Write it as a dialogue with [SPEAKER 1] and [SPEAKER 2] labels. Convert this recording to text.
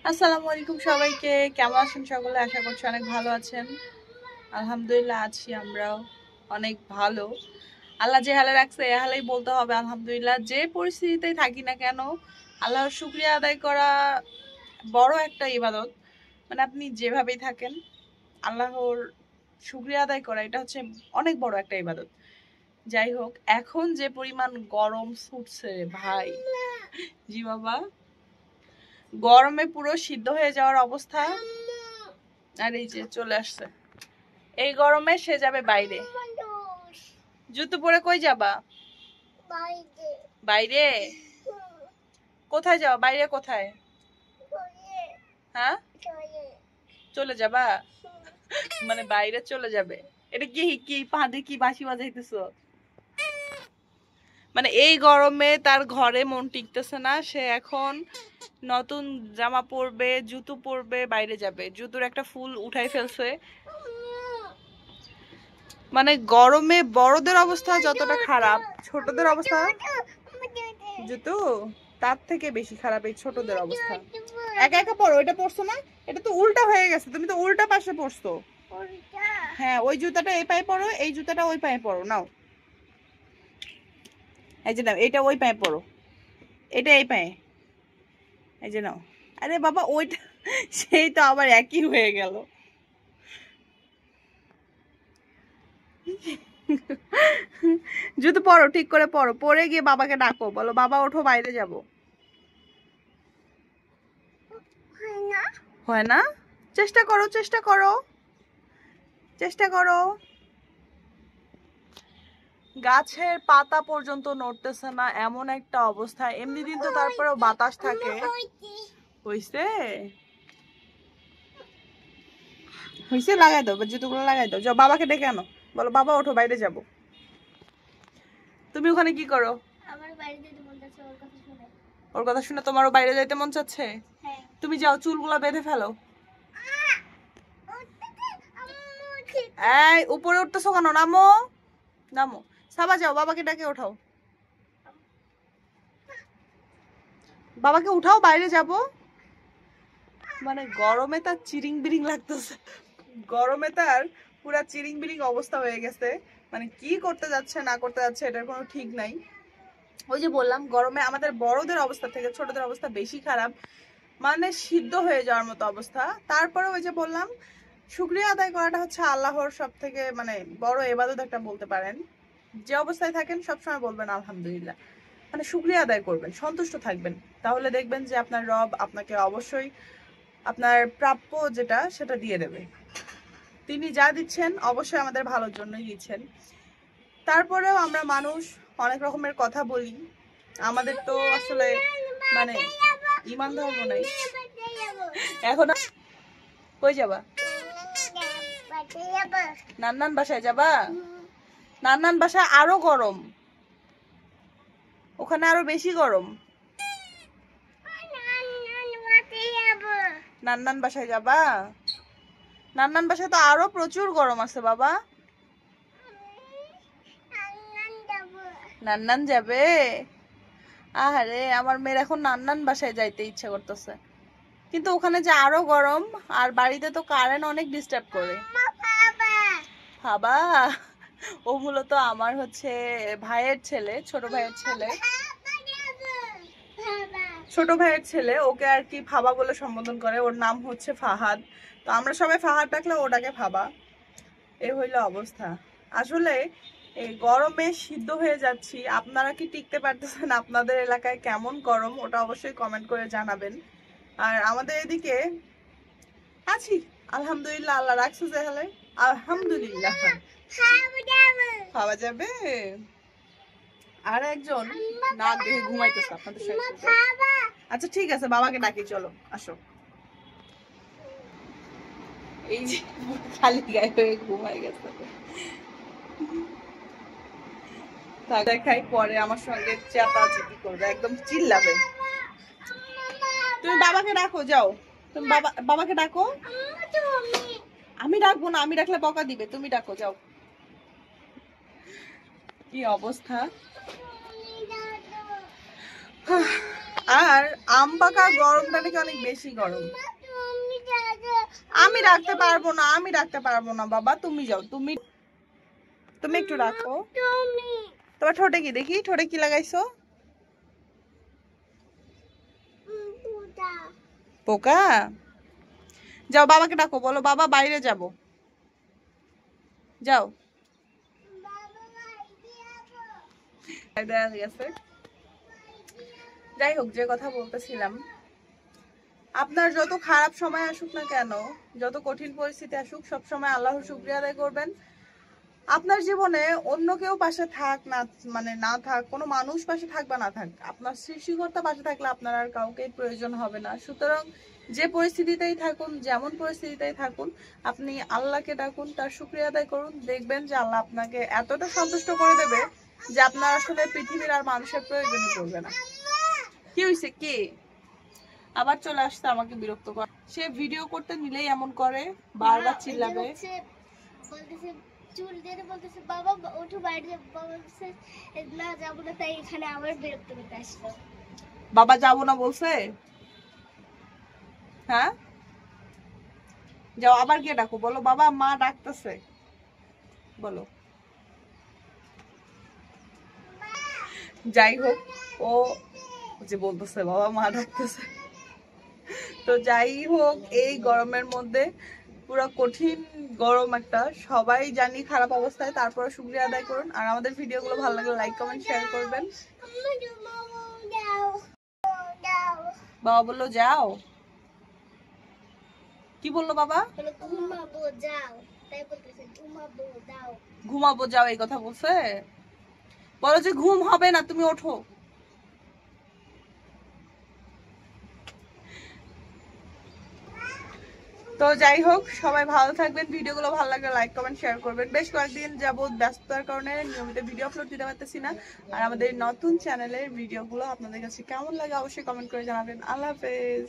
[SPEAKER 1] আসসালামু আলাইকুম সবাইকে। কেমন আছেন সকলে? আশা করছি অনেক ভালো আছেন। আলহামদুলিল্লাহ আছি আমরাও অনেক ভালো। আল্লাহ যে হালে রাখছে এ হালেই বলতে হবে আলহামদুলিল্লাহ। যে পরিস্থিতিতেই থাকি না কেন আল্লাহর শুকরিয়া আদায় করা বড় একটা ইবাদত। মানে আপনি যেভাবেই থাকেন আল্লাহর শুকরিয়া আদায় করা এটা হচ্ছে অনেক বড় একটা ইবাদত। যাই হোক, এখন যে পরিমাণ গরম ছুটছে ভাই, জি বাবা, গরমে পুরো সিদ্ধ হয়ে যাওয়ার অবস্থা। আর এই যে চলে আসছে, এই গরমে সে যাবে বাইরে। জুতো পরে কই যাবা? বাইরে? কোথায় যাবা? বাইরে কোথায়? হ্যাঁ, চলে যাবা? মানে বাইরে চলে যাবে? এটা কি কি পাদে কি বাঁশি বাজাইতেছো? মানে এই গরমে তার ঘরে মন টিকতেছে না, সে এখন নতুন জামা পরবে, জুতো পরবে, বাইরে যাবে, জুতোর একটা ফুল উঠাই ফেলছে। মানে গরমে বড়দের অবস্থা যতটা খারাপ, ছোটদের অবস্থা জুতো তার থেকে বেশি খারাপ এই ছোটদের অবস্থা। একা একা পড়ো, এটা পড়ছো না? এটা তো উল্টা হয়ে গেছে, তুমি তো উল্টা পাশে পড়ছো। হ্যাঁ, ওই জুতাটা এই পায়ে পরো, এই জুতাটা ওই পায়ে পরো। নাও, এই যে নাও, এটা ওই পায়ে পরো, এটা এই পায়ে, এই যে নাও। আরে বাবা, ওইটা সেই তো আবার একই হয়ে গেল। জুতো পরো, ঠিক করে পরো, পরে গিয়ে বাবাকে ডাকো, বলো বাবা ওঠো বাইরে যাব। হয় না? চেষ্টা করো, চেষ্টা করো, চেষ্টা করো। গাছের পাতা পর্যন্ত নড়তেছে না, এমন একটা অবস্থা। এমনি দিন তো তারপরেও বাতাস থাকে। হইছে হইছে, লাগাই দাও, জুতোগুলো লাগাই দাও। যাও বাবাকে ডেকে আনো, বলো বাবা ওঠো বাইরে যাব। তুমি ওখানে কি করো? ওর কথা শুনে তোমারও বাইরে যাইতে মন চাচ্ছে? তুমি যাও, চুলগুলা বেঁধে ফেলো। এই উপরে উঠতেছো কেন? নামো, নামো। সাবা যাও, বাবাকে ডাকে ওঠাও, বাবাকে উঠাও, বাইরে যাব। মানে গরমে তার চিরিং বিরিং লাগতেছে, গরমে তার পুরা চিরিং বিরিং অবস্থা হয়ে গেছে। মানে কি করতে যাচ্ছে না করতে যাচ্ছে এটার কোনো ঠিক নাই। ওই যে বললাম, গরমে আমাদের বড়দের অবস্থা থেকে ছোটদের অবস্থা বেশি খারাপ, মানে সিদ্ধ হয়ে যাওয়ার মতো অবস্থা। তারপরে ওই যে বললাম, শুকরিয়া আদায় করাটা হচ্ছে আল্লাহর সব থেকে মানে বড় ইবাদত একটা বলতে পারেন। যে অবস্থায় থাকেন সবসময় বলবেন আলহামদুলিল্লাহ, মানে শুকরিয়া আদায় করবেন, সন্তুষ্ট থাকবেন। তাহলে দেখবেন যে আপনার রব আপনাকে অবশ্যই আপনার প্রাপ্য যেটা সেটা দিয়ে দেবে। তিনি যা দিচ্ছেন অবশ্যই আমাদের ভালোর জন্যই দিচ্ছেন। তারপরেও আমরা মানুষ অনেক রকমের কথা বলি, আমাদের তো আসলে মানে ইমান ধর্ম নাই। এখন কই যাবা? নান্নান বাসায় যাবা? নান্নান বাসায় আরো গরম, ওখানে আরো বেশি গরম। নান্নান বাসায় যাবা? নান্নান বাসায় তো আরো প্রচুর গরম আছে বাবা। নান্নান যাবে? আহারে, আমার মেয়ের এখন নান্নান বাসায় যাইতে ইচ্ছা করতেছে, কিন্তু ওখানে যে আরো গরম, আর বাড়িতে তো কারেন্ট অনেক ডিস্টার্ব করে। বাবা, ও মূলত আমার হচ্ছে ভাইয়ের ছেলে, ছোট ভাইয়ের ছেলে, ছোট ভাইয়ের ছেলে। ওকে আর কি ফাবা বলে সম্বোধন করে, ওর নাম হচ্ছে ফাহাদ। তো আমরা সবাই ফাহাদ ডাকলে ওটাকে ফাবা। এ হইলো অবস্থা। আসলে এই গরমে সিদ্ধ হয়ে যাচ্ছি। আপনারা কি টিকতে পারতেছেন? আপনাদের এলাকায় কেমন গরম ওটা অবশ্যই কমেন্ট করে জানাবেন। আর আমাদের এদিকে আছি আলহামদুলিল্লাহ, আল্লাহ রাখছে যে হলে আলহামদুলিল্লাহ। খাওয়া যাবে? আর একজন না দেখে ঘুমাইতেছে আপনাদের সাথে। আচ্ছা ঠিক আছে, বাবাকে ডাকি, চলো আসো। এই যে খালি গায়ে হয়ে ঘুমাই গেছে। দেখাই পরে আমার সঙ্গে চেঁচাচেঁতি করবে, একদম চিল্লাবে। তুমি বাবাকে ডাকো, যাও, তুমি বাবাকে ডাকো। আমি ডাকবো না, আমি ডাকলে বকা দিবে, তুমি ডাকো, যাও। কি অবস্থা! আর আম পাকা গরমটা নাকি অনেক বেশি গরম। আমি রাখতে পারবো না, আমি রাখতে পারবো না বাবা, তুমি যাও, তুমি তুমি একটু রাখো। তোমার ঠোঁটে কি দেখি, ঠোঁটে কি লাগাইছো? পোকা? যাও বাবাকে ডাকো, বলো বাবা বাইরে যাব, যাও। যাই হোক, যে কথা বলতেছিলাম, আপনার যত খারাপ সময় আসুক না কেন, যত কঠিন পরিস্থিতি আসুক, সবসময় আল্লাহর শুকরিয়া আদায় করবেন। আপনার জীবনে অন্য কেউ পাশে থাক না, মানে না থাক, কোনো মানুষ পাশে থাক বা না থাক, আপনার সৃষ্টিকর্তা পাশে থাকলে আপনার আর কাউকে প্রয়োজন হবে না। সুতরাং যে পরিস্থিতিতেই থাকুন, যেমন পরিস্থিতিতেই থাকুন, আপনি আল্লাহকে ডাকুন, তার শুকরিয়া আদায় করুন, দেখবেন যে আল্লাহ আপনাকে এতটা সন্তুষ্ট করে দেবে যে আপনার আসলে পৃথিবীর আর মানুষের প্রয়োজনই পড়বে না। কি হয়েছে? কি আবার চলে আসছে আমাকে বিরক্ত করে? সে ভিডিও করতে নিলেই এমন করে, বারবার চিল্লাবে। চুল দিয়ে বলতেছে বাবা ওঠো বাইরে, বাবা বলছে না যাবো না, তাই এখানে আবার বিরক্ত করতে আসলো। বাবা যাবো না বলছে? হ্যাঁ যাও, আবার গিয়ে ডাকো, বলো বাবা মা ডাকতেছে, বলো। যাই হোক, ও যে বলতেছে বাবা মা ডাকতেছে। তো যাই হোক, এই গরমের মধ্যে পুরো কঠিন গরম একটা, সবাই জানি খারাপ অবস্থায়, তারপরে শুকরিয়া আদায় করুন। আর আমাদের ভিডিওগুলো ভালো লাগলে লাইক কমেন্ট শেয়ার করবেন। বাবা বললো যাও, কি বললো বাবা? ঘুমাবো যাও, তাই বলতেছে ঘুমাবো যাও, এই কথা বলছে। বলো যে ঘুম হবে না, তুমি ওঠো। তো যাই হোক, সবাই ভালো থাকবেন, ভিডিওগুলো ভালো লাগলে লাইক কমেন্ট শেয়ার করবেন। বেশ কয়েকদিন যাবত ব্যস্ততার কারণে নিয়মিত ভিডিও আপলোড দিতে পারতেছি না। আর আমাদের নতুন চ্যানেলের ভিডিওগুলো আপনাদের কাছে কেমন লাগে অবশ্যই কমেন্ট করে জানাবেন। আল্লাহ হাফেজ।